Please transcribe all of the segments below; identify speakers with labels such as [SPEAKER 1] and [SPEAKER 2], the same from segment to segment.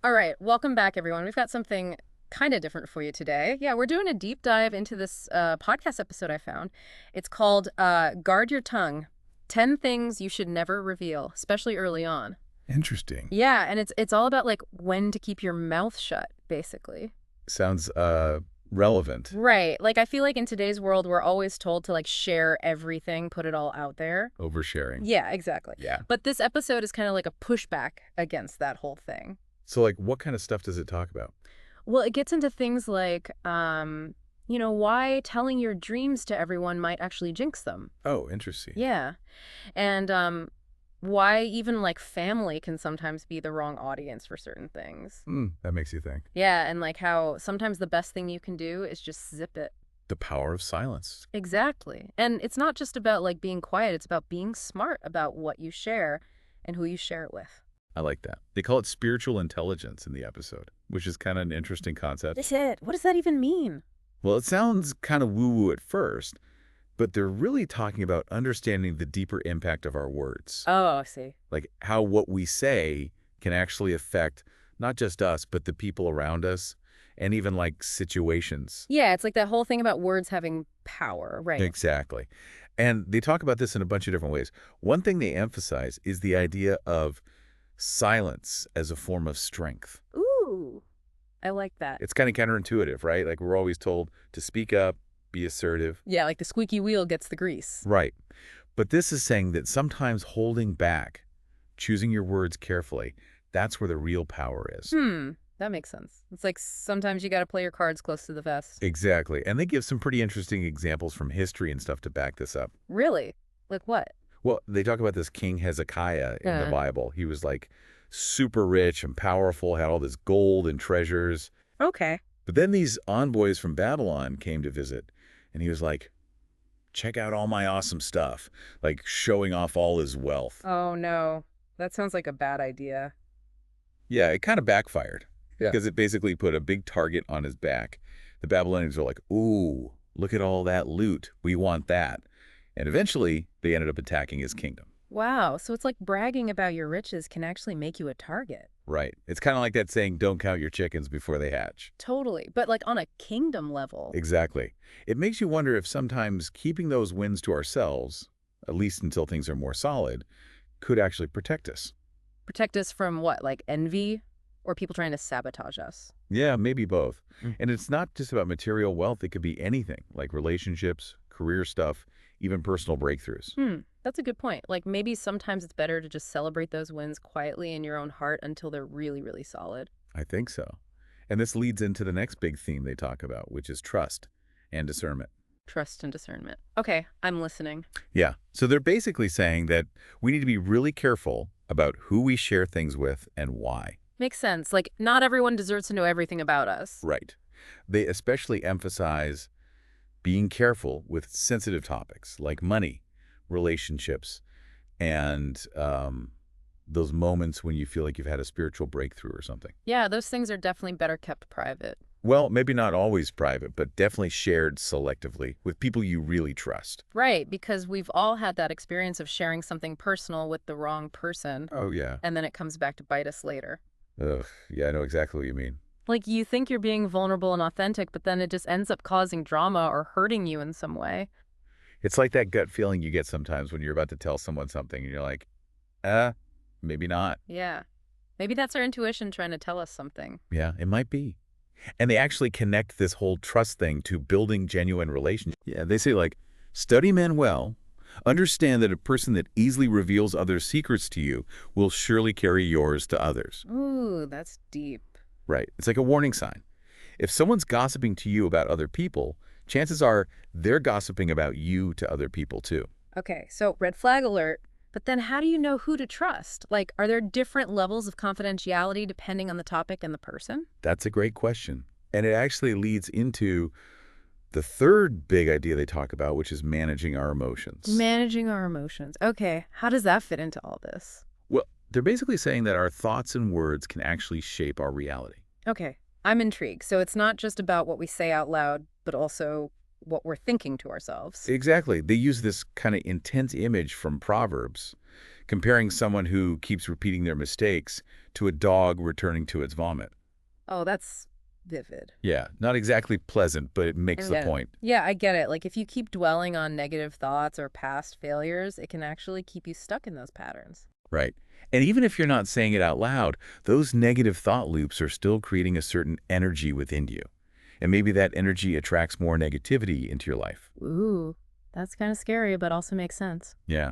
[SPEAKER 1] All right, welcome back, everyone. We've got something kind of different for you today. Yeah, we're doing a deep dive into this podcast episode I found. It's called Guard Your Tongue, 10 Things You Should Never Reveal, especially early on.
[SPEAKER 2] Interesting.
[SPEAKER 1] Yeah, and it's all about like when to keep your mouth shut, basically.
[SPEAKER 2] Sounds relevant.
[SPEAKER 1] Right. Like I feel like in today's world, we're always told to like share everything, put it all out there.
[SPEAKER 2] Oversharing.
[SPEAKER 1] Yeah, exactly.
[SPEAKER 2] Yeah.
[SPEAKER 1] But this episode is kind of like a pushback against that whole thing.
[SPEAKER 2] So, like, what kind of stuff does it talk about?
[SPEAKER 1] Well, it gets into things like, why telling your dreams to everyone might actually jinx them.
[SPEAKER 2] Oh, interesting.
[SPEAKER 1] Yeah. And why even like family can sometimes be the wrong audience for certain things.
[SPEAKER 2] That makes you think.
[SPEAKER 1] Yeah. And like how sometimes the best thing you can do is just zip it.
[SPEAKER 2] The power of silence.
[SPEAKER 1] Exactly. And it's not just about like being quiet, it's about being smart about what you share and who you share it with.
[SPEAKER 2] I like that. They call it spiritual intelligence in the episode, which is kind of an interesting concept.
[SPEAKER 1] That's it. What does that even mean?
[SPEAKER 2] Well, it sounds kind of woo-woo at first, but they're really talking about understanding the deeper impact of our words.
[SPEAKER 1] Oh, I see.
[SPEAKER 2] Like how what we say can actually affect not just us, but the people around us and even like situations.
[SPEAKER 1] Yeah, it's like that whole thing about words having power, right?
[SPEAKER 2] Exactly. And they talk about this in a bunch of different ways. One thing they emphasize is the idea of silence as a form of strength.
[SPEAKER 1] Ooh, I like that.
[SPEAKER 2] It's kind of counterintuitive, right? Like we're always told to speak up, be assertive.
[SPEAKER 1] Yeah, like the squeaky wheel gets the grease.
[SPEAKER 2] Right. But this is saying that sometimes holding back, choosing your words carefully, that's where the real power is.
[SPEAKER 1] That makes sense. It's like sometimes you got to play your cards close to the vest.
[SPEAKER 2] Exactly. And they give some pretty interesting examples from history and stuff to back this up.
[SPEAKER 1] Really? Like what?
[SPEAKER 2] Well, they talk about this King Hezekiah in the
[SPEAKER 1] Uh,
[SPEAKER 2] Bible. He was like super rich and powerful, had all this gold and treasures.
[SPEAKER 1] okay.
[SPEAKER 2] But then these envoys from Babylon came to visit, and he was like, check out all my awesome stuff, like showing off all his wealth.
[SPEAKER 1] Oh, no. That sounds like a bad idea.
[SPEAKER 2] Yeah, it kind of backfired
[SPEAKER 1] Yeah.
[SPEAKER 2] because it basically put a big target on his back. The Babylonians were like, ooh, look at all that loot. We want that. And eventually, they ended up attacking his kingdom.
[SPEAKER 1] Wow. So it's like bragging about your riches can actually make you a target.
[SPEAKER 2] Right. It's kind of like that saying, don't count your chickens before they hatch.
[SPEAKER 1] Totally. But like on a kingdom level.
[SPEAKER 2] Exactly. It makes you wonder if sometimes keeping those wins to ourselves, at least until things are more solid, could actually protect us.
[SPEAKER 1] Protect us from what? Like envy? Or people trying to sabotage us?
[SPEAKER 2] Yeah, maybe both.
[SPEAKER 1] Mm.
[SPEAKER 2] And it's not just about material wealth. It could be anything, like relationships, career stuff, even personal breakthroughs.
[SPEAKER 1] That's a good point. Like maybe sometimes it's better to just celebrate those wins quietly in your own heart until they're really, really solid.
[SPEAKER 2] I think so. And this leads into the next big theme they talk about, which is trust and discernment.
[SPEAKER 1] Trust and discernment. Okay, I'm listening.
[SPEAKER 2] Yeah. So they're basically saying that we need to be really careful about who we share things with and why.
[SPEAKER 1] Makes sense. Like not everyone deserves to know everything about us.
[SPEAKER 2] Right. They especially emphasize being careful with sensitive topics like money, relationships, and those moments when you feel like you've had a spiritual breakthrough or something.
[SPEAKER 1] Yeah, those things are definitely better kept private.
[SPEAKER 2] Well, maybe not always private, but definitely shared selectively with people you really trust.
[SPEAKER 1] Right, because we've all had that experience of sharing something personal with the wrong person,
[SPEAKER 2] Oh, yeah.
[SPEAKER 1] and then it comes back to bite us later.
[SPEAKER 2] Ugh, yeah, I know exactly what you mean.
[SPEAKER 1] Like you think you're being vulnerable and authentic, but then it just ends up causing drama or hurting you in some way.
[SPEAKER 2] It's like that gut feeling you get sometimes when you're about to tell someone something and you're like, maybe not.
[SPEAKER 1] Yeah. Maybe that's our intuition trying to tell us something.
[SPEAKER 2] Yeah, it might be. And they actually connect this whole trust thing to building genuine relationships. Yeah, they say like, study men well, understand that a person that easily reveals others' secrets to you will surely carry yours to others.
[SPEAKER 1] Ooh, that's deep.
[SPEAKER 2] Right. It's like a warning sign. If someone's gossiping to you about other people, chances are they're gossiping about you to other people too.
[SPEAKER 1] Okay, so red flag alert. But then how do you know who to trust? Like, are there different levels of confidentiality depending on the topic and the person?
[SPEAKER 2] That's a great question. And it actually leads into the third big idea they talk about, which is managing our emotions.
[SPEAKER 1] Managing our emotions. Okay, how does that fit into all this?
[SPEAKER 2] Well, they're basically saying that our thoughts and words can actually shape our reality.
[SPEAKER 1] Okay, I'm intrigued. So it's not just about what we say out loud, but also what we're thinking to ourselves.
[SPEAKER 2] Exactly. They use this kind of intense image from Proverbs comparing someone who keeps repeating their mistakes to a dog returning to its vomit.
[SPEAKER 1] Oh, that's vivid.
[SPEAKER 2] Yeah, not exactly pleasant, but it
[SPEAKER 1] I
[SPEAKER 2] makes the
[SPEAKER 1] get it.
[SPEAKER 2] point.
[SPEAKER 1] Yeah, I get it. Like if you keep dwelling on negative thoughts or past failures, it can actually keep you stuck in those patterns.
[SPEAKER 2] Right. And even if you're not saying it out loud, those negative thought loops are still creating a certain energy within you. And maybe that energy attracts more negativity into your life.
[SPEAKER 1] Ooh, that's kind of scary, but also makes sense.
[SPEAKER 2] Yeah.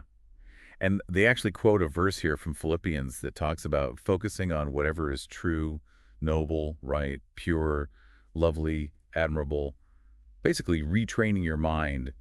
[SPEAKER 2] And they actually quote a verse here from Philippians that talks about focusing on whatever is true, noble, right, pure, lovely, admirable, basically retraining your mind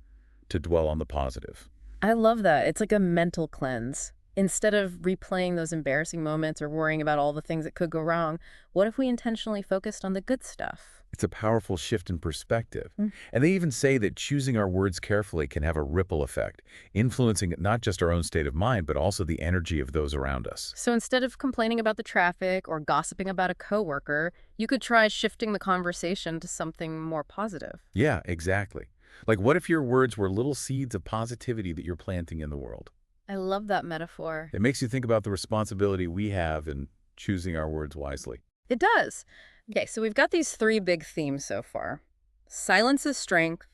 [SPEAKER 2] to dwell on the positive.
[SPEAKER 1] I love that. It's like a mental cleanse. Instead of replaying those embarrassing moments or worrying about all the things that could go wrong, what if we intentionally focused on the good stuff?
[SPEAKER 2] It's a powerful shift in perspective.
[SPEAKER 1] Mm.
[SPEAKER 2] And they even say that choosing our words carefully can have a ripple effect, influencing not just our own state of mind, but also the energy of those around us.
[SPEAKER 1] So instead of complaining about the traffic or gossiping about a coworker, you could try shifting the conversation to something more positive.
[SPEAKER 2] Yeah, exactly. Like, what if your words were little seeds of positivity that you're planting in the world?
[SPEAKER 1] I love that metaphor.
[SPEAKER 2] It makes you think about the responsibility we have in choosing our words wisely.
[SPEAKER 1] It does. Okay, so we've got these three big themes so far. Silence is strength,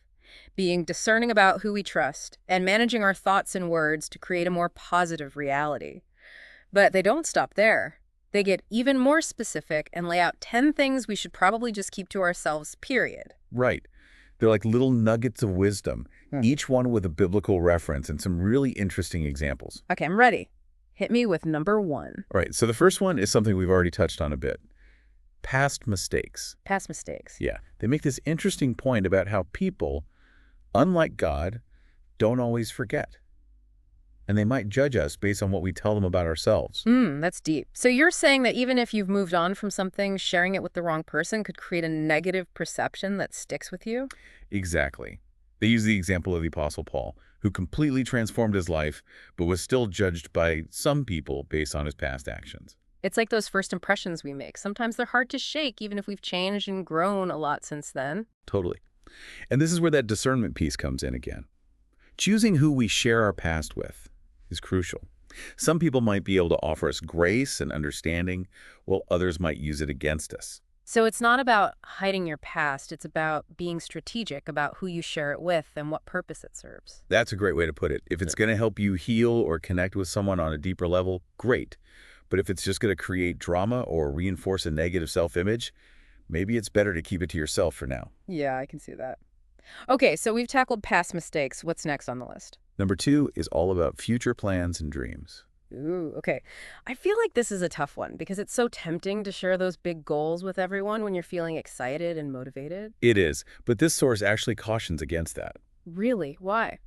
[SPEAKER 1] being discerning about who we trust, and managing our thoughts and words to create a more positive reality. But they don't stop there. They get even more specific and lay out 10 things we should probably just keep to ourselves, period.
[SPEAKER 2] Right. They're like little nuggets of wisdom, each one with a biblical reference and some really interesting examples.
[SPEAKER 1] Okay, I'm ready. Hit me with number one.
[SPEAKER 2] All right, so the first one is something we've already touched on a bit. Past mistakes.
[SPEAKER 1] Past mistakes.
[SPEAKER 2] Yeah, they make this interesting point about how people, unlike God, don't always forget. And they might judge us based on what we tell them about ourselves.
[SPEAKER 1] That's deep. So you're saying that even if you've moved on from something, sharing it with the wrong person could create a negative perception that sticks with you?
[SPEAKER 2] Exactly. They use the example of the Apostle Paul, who completely transformed his life, but was still judged by some people based on his past actions.
[SPEAKER 1] It's like those first impressions we make. Sometimes they're hard to shake, even if we've changed and grown a lot since then.
[SPEAKER 2] Totally. And this is where that discernment piece comes in again. Choosing who we share our past with is crucial. Some people might be able to offer us grace and understanding, while others might use it against us.
[SPEAKER 1] So it's not about hiding your past. It's about being strategic about who you share it with and what purpose it serves.
[SPEAKER 2] That's a great way to put it. If it's going to help you heal or connect with someone on a deeper level, great. But if it's just going to create drama or reinforce a negative self-image, maybe it's better to keep it to yourself for now.
[SPEAKER 1] Yeah, I can see that. Okay, so we've tackled past mistakes. What's next on the list?
[SPEAKER 2] Number 2 is all about future plans and dreams.
[SPEAKER 1] Ooh, okay. I feel like this is a tough one because it's so tempting to share those big goals with everyone when you're feeling excited and motivated.
[SPEAKER 2] It is, but this source actually cautions against that.
[SPEAKER 1] Really? Why?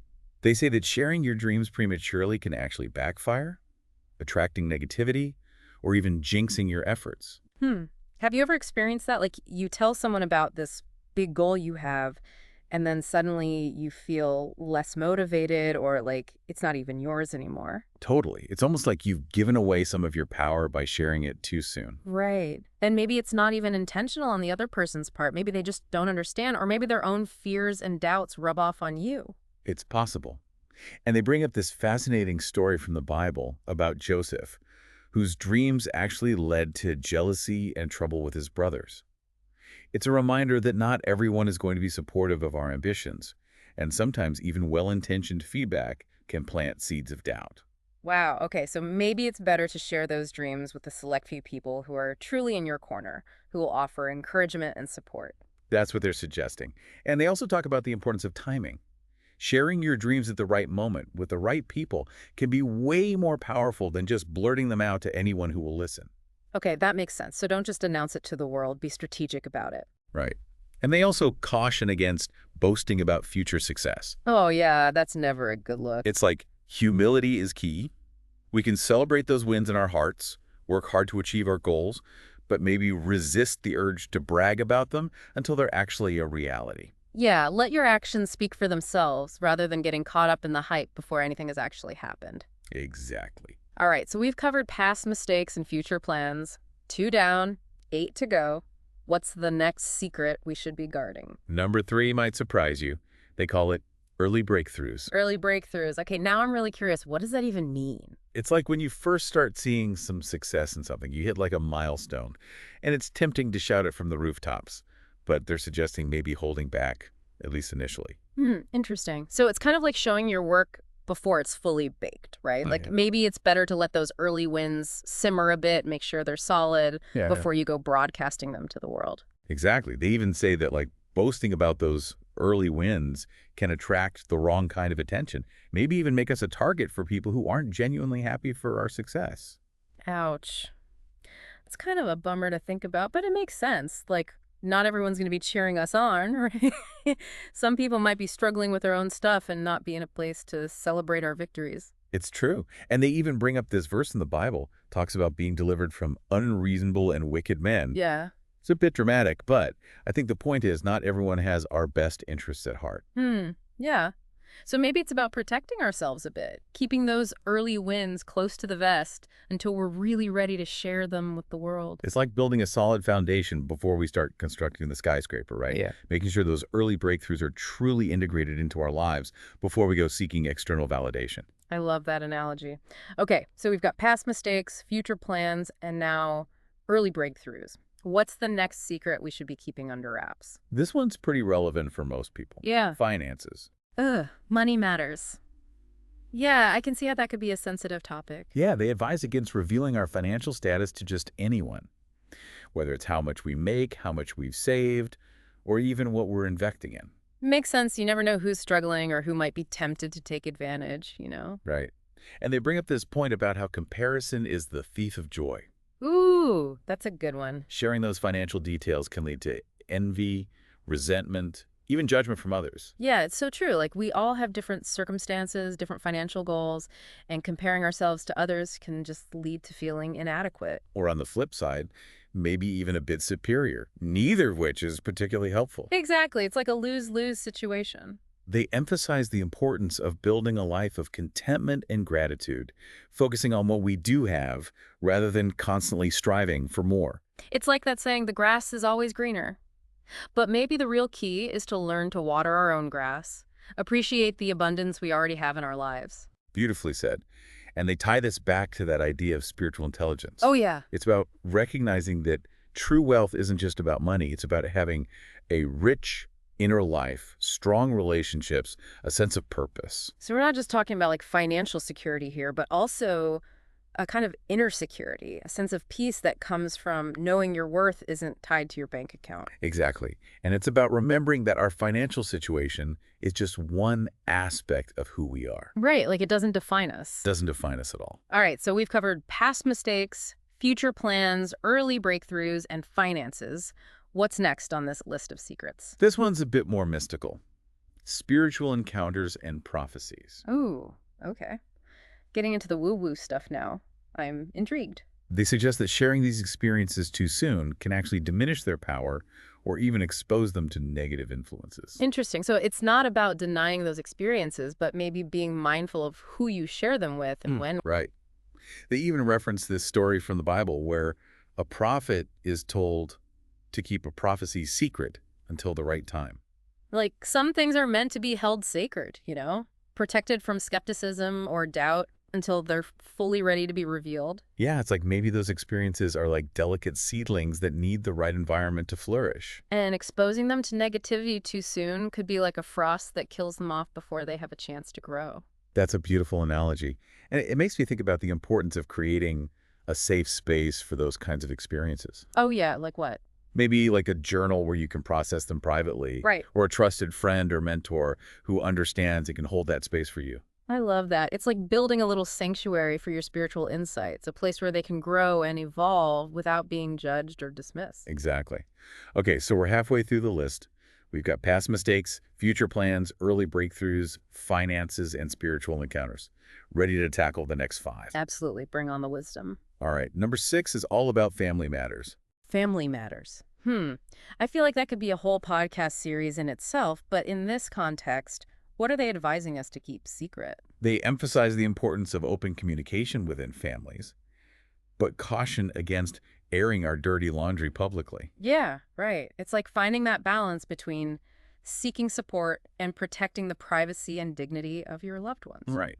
[SPEAKER 2] They say that sharing your dreams prematurely can actually backfire, attracting negativity, or even jinxing your efforts.
[SPEAKER 1] Have you ever experienced that? Like you tell someone about this big goal you have, and then suddenly you feel less motivated or like it's not even yours anymore.
[SPEAKER 2] Totally. It's almost like you've given away some of your power by sharing it too soon.
[SPEAKER 1] Right. And maybe it's not even intentional on the other person's part. Maybe they just don't understand, or maybe their own fears and doubts rub off on you.
[SPEAKER 2] It's possible. And they bring up this fascinating story from the Bible about Joseph, whose dreams actually led to jealousy and trouble with his brothers. It's a reminder that not everyone is going to be supportive of our ambitions, and sometimes even well-intentioned feedback can plant seeds of doubt.
[SPEAKER 1] Wow. Okay. So maybe it's better to share those dreams with a select few people who are truly in your corner, who will offer encouragement and support.
[SPEAKER 2] That's what they're suggesting. And they also talk about the importance of timing. Sharing your dreams at the right moment with the right people can be way more powerful than just blurting them out to anyone who will listen.
[SPEAKER 1] Okay, that makes sense. So don't just announce it to the world. Be strategic about it.
[SPEAKER 2] Right. And they also caution against boasting about future success.
[SPEAKER 1] Oh, yeah, that's never a good look.
[SPEAKER 2] It's like humility is key. We can celebrate those wins in our hearts, work hard to achieve our goals, but maybe resist the urge to brag about them until they're actually a reality.
[SPEAKER 1] Yeah, let your actions speak for themselves rather than getting caught up in the hype before anything has actually happened.
[SPEAKER 2] Exactly.
[SPEAKER 1] All right, so we've covered past mistakes and future plans. 2 down, 8 to go. What's the next secret we should be guarding?
[SPEAKER 2] Number 3 might surprise you. They call it Early breakthroughs.
[SPEAKER 1] Early breakthroughs. Okay, now I'm really curious. What does that even mean?
[SPEAKER 2] It's like when you first start seeing some success in something, you hit like a milestone, and it's tempting to shout it from the rooftops, but they're suggesting maybe holding back, at least initially.
[SPEAKER 1] Interesting. So it's kind of like showing your work before it's fully baked, right?
[SPEAKER 2] Oh,
[SPEAKER 1] Like
[SPEAKER 2] yeah.
[SPEAKER 1] maybe it's better to let those early wins simmer a bit, make sure they're solid
[SPEAKER 2] Yeah.
[SPEAKER 1] before you go broadcasting them to the world.
[SPEAKER 2] Exactly. They even say that like boasting about those early wins can attract the wrong kind of attention, maybe even make us a target for people who aren't genuinely happy for our success.
[SPEAKER 1] Ouch. It's kind of a bummer to think about, but it makes sense. Like, not everyone's going to be cheering us on, right? Some people might be struggling with their own stuff and not be in a place to celebrate our victories.
[SPEAKER 2] It's true. And they even bring up this verse in the Bible, talks about being delivered from unreasonable and wicked men.
[SPEAKER 1] Yeah.
[SPEAKER 2] It's a bit dramatic, but I think the point is not everyone has our best interests at heart.
[SPEAKER 1] Yeah. So maybe it's about protecting ourselves a bit, keeping those early wins close to the vest until we're really ready to share them with the world.
[SPEAKER 2] It's like building a solid foundation before we start constructing the skyscraper, right?
[SPEAKER 1] Yeah.
[SPEAKER 2] Making sure those early breakthroughs are truly integrated into our lives before we go seeking external validation.
[SPEAKER 1] I love that analogy. Okay, so we've got past mistakes, future plans, and now early breakthroughs. What's the next secret we should be keeping under wraps?
[SPEAKER 2] This one's pretty relevant for most people.
[SPEAKER 1] Yeah.
[SPEAKER 2] Finances.
[SPEAKER 1] Money matters. Yeah, I can see how that could be a sensitive topic.
[SPEAKER 2] Yeah, they advise against revealing our financial status to just anyone, whether it's how much we make, how much we've saved, or even what we're investing in.
[SPEAKER 1] Makes sense. You never know who's struggling or who might be tempted to take advantage.
[SPEAKER 2] Right. And they bring up this point about how comparison is the thief of joy.
[SPEAKER 1] Ooh, that's a good one.
[SPEAKER 2] Sharing those financial details can lead to envy, resentment, even judgment from others.
[SPEAKER 1] Yeah, it's so true. Like, we all have different circumstances, different financial goals, and comparing ourselves to others can just lead to feeling inadequate.
[SPEAKER 2] Or on the flip side, maybe even a bit superior, neither of which is particularly helpful.
[SPEAKER 1] Exactly. It's like a lose-lose situation.
[SPEAKER 2] They emphasize the importance of building a life of contentment and gratitude, focusing on what we do have rather than constantly striving for more.
[SPEAKER 1] It's like that saying, the grass is always greener. But maybe the real key is to learn to water our own grass, appreciate the abundance we already have in our lives.
[SPEAKER 2] Beautifully said. And they tie this back to that idea of spiritual intelligence.
[SPEAKER 1] Oh, yeah.
[SPEAKER 2] It's about recognizing that true wealth isn't just about money. It's about having a rich inner life, strong relationships, a sense of purpose.
[SPEAKER 1] So we're not just talking about like financial security here, but also a kind of inner security, a sense of peace that comes from knowing your worth isn't tied to your bank account.
[SPEAKER 2] Exactly. And it's about remembering that our financial situation is just one aspect of who we are.
[SPEAKER 1] Right, like it doesn't define us.
[SPEAKER 2] Doesn't define us at all.
[SPEAKER 1] All right, so we've covered past mistakes, future plans, early breakthroughs, and finances. What's next on this list of secrets?
[SPEAKER 2] This one's a bit more mystical. Spiritual encounters and prophecies.
[SPEAKER 1] Ooh, okay. Getting into the woo-woo stuff now. I'm intrigued.
[SPEAKER 2] They suggest that sharing these experiences too soon can actually diminish their power or even expose them to negative influences.
[SPEAKER 1] Interesting. So it's not about denying those experiences, but maybe being mindful of who you share them with and when.
[SPEAKER 2] Right. They even reference this story from the Bible where a prophet is told to keep a prophecy secret until the right time.
[SPEAKER 1] Like, some things are meant to be held sacred, protected from skepticism or doubt until they're fully ready to be revealed.
[SPEAKER 2] Yeah, it's like maybe those experiences are like delicate seedlings that need the right environment to flourish.
[SPEAKER 1] And exposing them to negativity too soon could be like a frost that kills them off before they have a chance to grow.
[SPEAKER 2] That's a beautiful analogy. And it makes me think about the importance of creating a safe space for those kinds of experiences.
[SPEAKER 1] Oh, yeah, like what?
[SPEAKER 2] Maybe like a journal where you can process them privately.
[SPEAKER 1] Right.
[SPEAKER 2] Or a trusted friend or mentor who understands and can hold that space for you.
[SPEAKER 1] I love that. It's like building a little sanctuary for your spiritual insights, a place where they can grow and evolve without being judged or dismissed.
[SPEAKER 2] Exactly. Okay, so we're halfway through the list. We've got past mistakes, future plans, early breakthroughs, finances, and spiritual encounters. Ready to tackle the next 5.
[SPEAKER 1] Absolutely. Bring on the wisdom.
[SPEAKER 2] All right, number 6 is all about family matters.
[SPEAKER 1] Family matters. I feel like that could be a whole podcast series in itself, but in this context, what are they advising us to keep secret?
[SPEAKER 2] They emphasize the importance of open communication within families, but caution against airing our dirty laundry publicly.
[SPEAKER 1] Yeah, right. It's like finding that balance between seeking support, and protecting the privacy and dignity of your loved ones.
[SPEAKER 2] Right.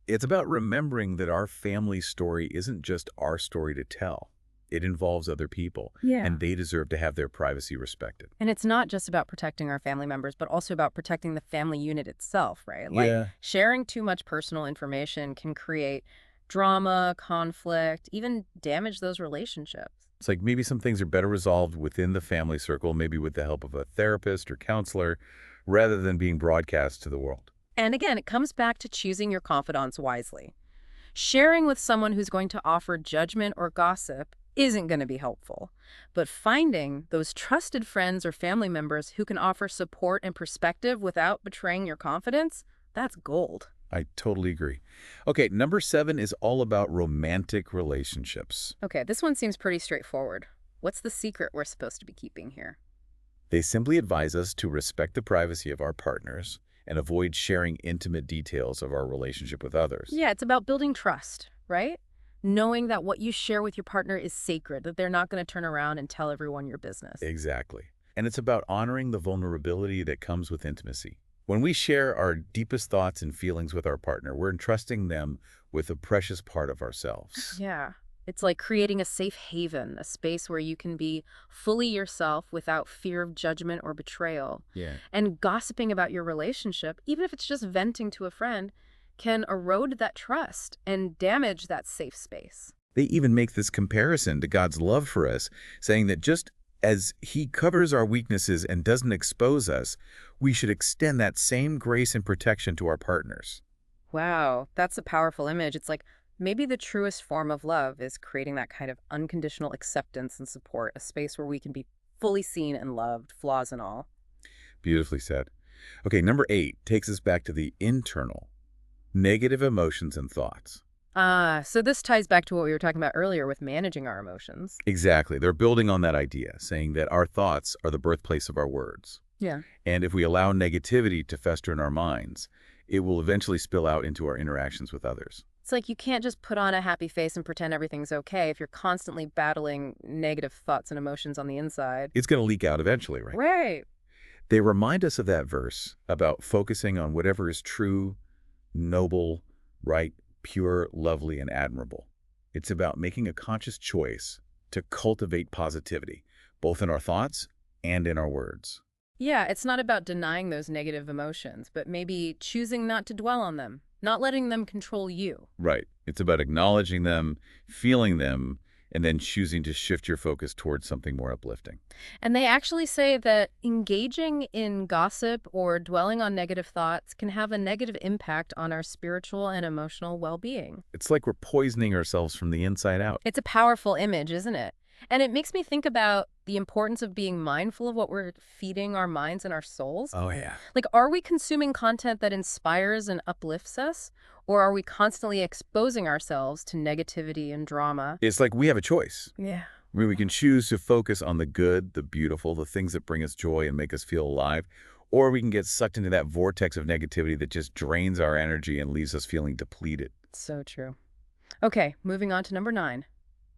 [SPEAKER 2] It's about remembering that our family story isn't just our story to tell. It involves other people,
[SPEAKER 1] Yeah.
[SPEAKER 2] and they deserve to have their privacy respected.
[SPEAKER 1] And it's not just about protecting our family members, but also about protecting the family unit itself, right? Like
[SPEAKER 2] Yeah.
[SPEAKER 1] sharing too much personal information can create drama, conflict, even damage those relationships.
[SPEAKER 2] It's like maybe some things are better resolved within the family circle, maybe with the help of a therapist or counselor, rather than being broadcast to the world.
[SPEAKER 1] And again, it comes back to choosing your confidants wisely. Sharing with someone who's going to offer judgment or gossip isn't going to be helpful. But finding those trusted friends or family members who can offer support and perspective without betraying your confidence, that's gold.
[SPEAKER 2] I totally agree. Okay, number 7 is all about romantic relationships.
[SPEAKER 1] Okay, this one seems pretty straightforward. What's the secret we're supposed to be keeping here?
[SPEAKER 2] They simply advise us to respect the privacy of our partners and avoid sharing intimate details of our relationship with others.
[SPEAKER 1] Yeah, it's about building trust, right? Knowing that what you share with your partner is sacred, that they're not going to turn around and tell everyone your business.
[SPEAKER 2] Exactly. And it's about honoring the vulnerability that comes with intimacy. When we share our deepest thoughts and feelings with our partner, we're entrusting them with a precious part of ourselves.
[SPEAKER 1] Yeah. It's like creating a safe haven, a space where you can be fully yourself without fear of judgment or betrayal.
[SPEAKER 2] Yeah.
[SPEAKER 1] And gossiping about your relationship, even if it's just venting to a friend, can erode that trust and damage that safe space.
[SPEAKER 2] They even make this comparison to God's love for us, saying that just as He covers our weaknesses and doesn't expose us, we should extend that same grace and protection to our partners.
[SPEAKER 1] Wow, that's a powerful image. It's like maybe the truest form of love is creating that kind of unconditional acceptance and support, a space where we can be fully seen and loved, flaws and all.
[SPEAKER 2] Beautifully said. Okay, number 8 takes us back to the internal, negative emotions and thoughts.
[SPEAKER 1] So this ties back to what we were talking about earlier with managing our emotions.
[SPEAKER 2] Exactly. They're building on that idea, saying that our thoughts are the birthplace of our words.
[SPEAKER 1] Yeah.
[SPEAKER 2] And if we allow negativity to fester in our minds, it will eventually spill out into our interactions with others.
[SPEAKER 1] It's like you can't just put on a happy face and pretend everything's okay if you're constantly battling negative thoughts and emotions on the inside.
[SPEAKER 2] It's going to leak out eventually, right?
[SPEAKER 1] Right.
[SPEAKER 2] They remind us of that verse about focusing on whatever is true, noble, right, pure, lovely, and admirable. It's about making a conscious choice to cultivate positivity, both in our thoughts and in our words.
[SPEAKER 1] Yeah, it's not about denying those negative emotions, but maybe choosing not to dwell on them, not letting them control you.
[SPEAKER 2] Right. It's about acknowledging them, feeling them, and then choosing to shift your focus towards something more uplifting.
[SPEAKER 1] And they actually say that engaging in gossip or dwelling on negative thoughts can have a negative impact on our spiritual and emotional well-being.
[SPEAKER 2] It's like we're poisoning ourselves from the inside out.
[SPEAKER 1] It's a powerful image, isn't it? And it makes me think about the importance of being mindful of what we're feeding our minds and our souls.
[SPEAKER 2] Oh, yeah.
[SPEAKER 1] Like, are we consuming content that inspires and uplifts us? Or are we constantly exposing ourselves to negativity and drama?
[SPEAKER 2] It's like we have a choice.
[SPEAKER 1] Yeah.
[SPEAKER 2] I mean, we can choose to focus on the good, the beautiful, the things that bring us joy and make us feel alive, or we can get sucked into that vortex of negativity that just drains our energy and leaves us feeling depleted.
[SPEAKER 1] So true. Okay, moving on to number 9,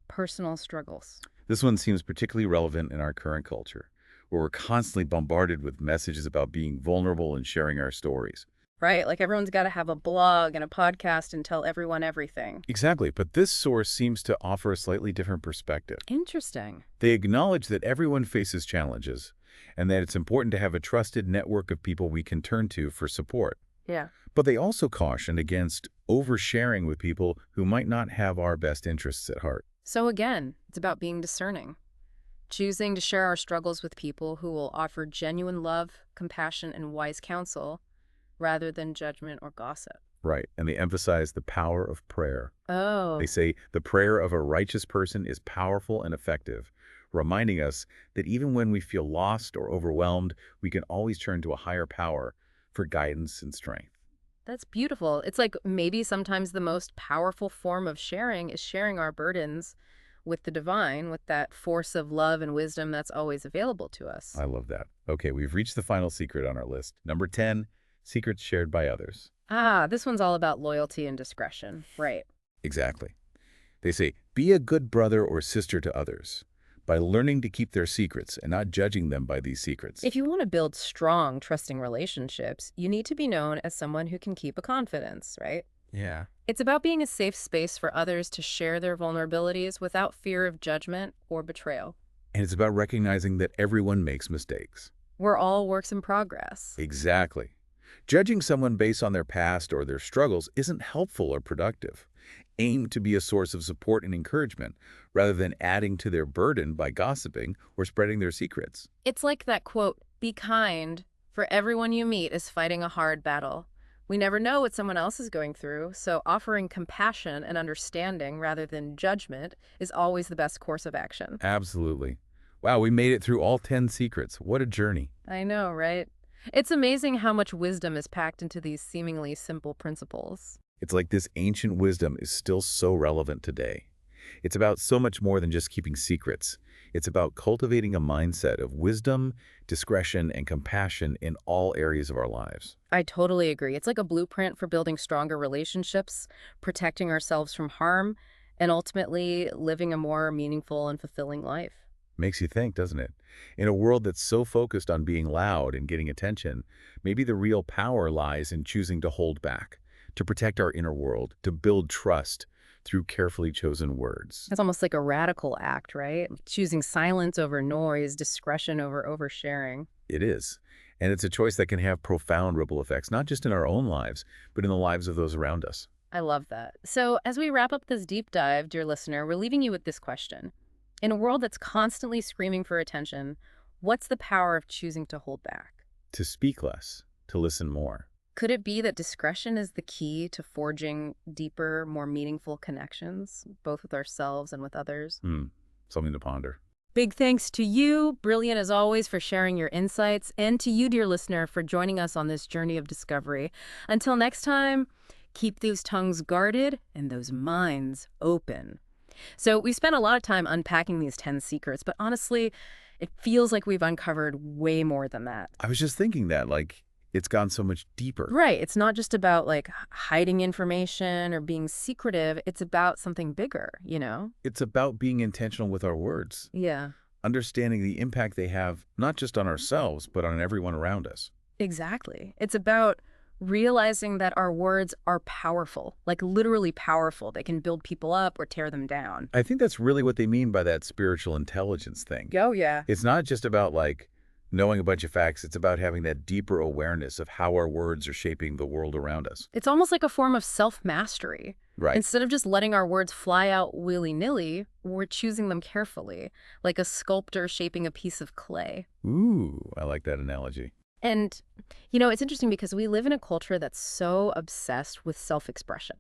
[SPEAKER 1] personal struggles.
[SPEAKER 2] This one seems particularly relevant in our current culture, where we're constantly bombarded with messages about being vulnerable and sharing our stories.
[SPEAKER 1] Right? Like everyone's got to have a blog and a podcast and tell everyone everything.
[SPEAKER 2] Exactly, but this source seems to offer a slightly different perspective.
[SPEAKER 1] Interesting.
[SPEAKER 2] They acknowledge that everyone faces challenges and that it's important to have a trusted network of people we can turn to for support.
[SPEAKER 1] Yeah.
[SPEAKER 2] But they also caution against oversharing with people who might not have our best interests at heart.
[SPEAKER 1] So again, it's about being discerning. Choosing to share our struggles with people who will offer genuine love, compassion, and wise counsel rather than judgment or gossip.
[SPEAKER 2] Right, and they emphasize the power of prayer.
[SPEAKER 1] Oh.
[SPEAKER 2] They say the prayer of a righteous person is powerful and effective, reminding us that even when we feel lost or overwhelmed, we can always turn to a higher power for guidance and strength.
[SPEAKER 1] That's beautiful. It's like maybe sometimes the most powerful form of sharing is sharing our burdens with the divine, with that force of love and wisdom that's always available to us.
[SPEAKER 2] I love that. Okay, we've reached the final secret on our list. Number 10, secrets shared by others.
[SPEAKER 1] This one's all about loyalty and discretion. Right.
[SPEAKER 2] Exactly. They say, be a good brother or sister to others, by learning to keep their secrets and not judging them by these secrets.
[SPEAKER 1] If you want to build strong, trusting relationships, you need to be known as someone who can keep a confidence, right?
[SPEAKER 2] Yeah.
[SPEAKER 1] It's about being a safe space for others to share their vulnerabilities without fear of judgment or betrayal.
[SPEAKER 2] And it's about recognizing that everyone makes mistakes.
[SPEAKER 1] We're all works in progress.
[SPEAKER 2] Exactly. Judging someone based on their past or their struggles isn't helpful or productive. Aim to be a source of support and encouragement rather than adding to their burden by gossiping or spreading their secrets.
[SPEAKER 1] It's like that quote, be kind, for everyone you meet is fighting a hard battle. We never know what someone else is going through, so offering compassion and understanding rather than judgment is always the best course of action.
[SPEAKER 2] Absolutely. Wow, we made it through all 10 secrets. What a journey.
[SPEAKER 1] I know, right? It's amazing how much wisdom is packed into these seemingly simple principles.
[SPEAKER 2] It's like this ancient wisdom is still so relevant today. It's about so much more than just keeping secrets. It's about cultivating a mindset of wisdom, discretion, and compassion in all areas of our lives.
[SPEAKER 1] I totally agree. It's like a blueprint for building stronger relationships, protecting ourselves from harm, and ultimately living a more meaningful and fulfilling life.
[SPEAKER 2] Makes you think, doesn't it? In a world that's so focused on being loud and getting attention, maybe the real power lies in choosing to hold back, to protect our inner world, to build trust through carefully chosen words.
[SPEAKER 1] It's almost like a radical act, right? Choosing silence over noise, discretion over oversharing.
[SPEAKER 2] It is. And it's a choice that can have profound ripple effects, not just in our own lives, but in the lives of those around us.
[SPEAKER 1] I love that. So, as we wrap up this deep dive, dear listener, we're leaving you with this question. In a world that's constantly screaming for attention, what's the power of choosing to hold back?
[SPEAKER 2] To speak less, to listen more.
[SPEAKER 1] Could it be that discretion is the key to forging deeper, more meaningful connections, both with ourselves and with others?
[SPEAKER 2] Something to ponder.
[SPEAKER 1] Big thanks to you, brilliant as always, for sharing your insights, and to you, dear listener, for joining us on this journey of discovery. Until next time, keep those tongues guarded and those minds open. So we spent a lot of time unpacking these 10 secrets, but honestly, it feels like we've uncovered way more than that.
[SPEAKER 2] I was just thinking that, it's gone so much deeper.
[SPEAKER 1] Right. It's not just about hiding information or being secretive. It's about something bigger, you know?
[SPEAKER 2] It's about being intentional with our words,
[SPEAKER 1] Yeah,
[SPEAKER 2] understanding the impact they have, not just on ourselves, but on everyone around us.
[SPEAKER 1] exactly. It's about realizing that our words are powerful, like literally powerful. They can build people up or tear them down.
[SPEAKER 2] I think that's really what they mean by that spiritual intelligence thing.
[SPEAKER 1] Oh, yeah.
[SPEAKER 2] It's not just about, knowing a bunch of facts. It's about having that deeper awareness of how our words are shaping the world around us.
[SPEAKER 1] It's almost like a form of self-mastery.
[SPEAKER 2] Right.
[SPEAKER 1] Instead of just letting our words fly out willy-nilly, we're choosing them carefully, like a sculptor shaping a piece of clay.
[SPEAKER 2] Ooh, I like that analogy.
[SPEAKER 1] And, it's interesting because we live in a culture that's so obsessed with self-expression.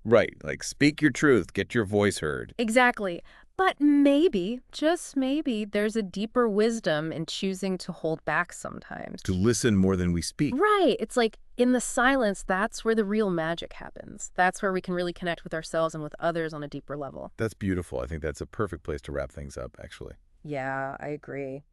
[SPEAKER 2] Right, speak your truth, get your voice heard.
[SPEAKER 1] Exactly. But maybe, just maybe, there's a deeper wisdom in choosing to hold back sometimes.
[SPEAKER 2] To listen more than we speak.
[SPEAKER 1] Right. It's like in the silence, that's where the real magic happens. That's where we can really connect with ourselves and with others on a deeper level.
[SPEAKER 2] That's beautiful. I think that's a perfect place to wrap things up, actually.
[SPEAKER 1] Yeah, I agree.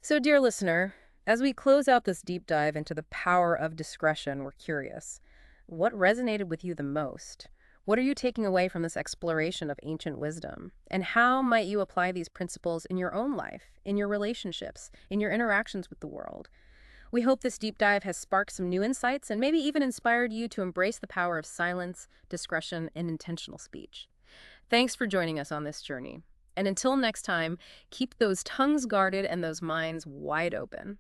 [SPEAKER 1] So, dear listener, as we close out this deep dive into the power of discretion, we're curious. What resonated with you the most? What are you taking away from this exploration of ancient wisdom? And how might you apply these principles in your own life, in your relationships, in your interactions with the world? We hope this deep dive has sparked some new insights and maybe even inspired you to embrace the power of silence, discretion, and intentional speech. Thanks for joining us on this journey. And until next time, keep those tongues guarded and those minds wide open.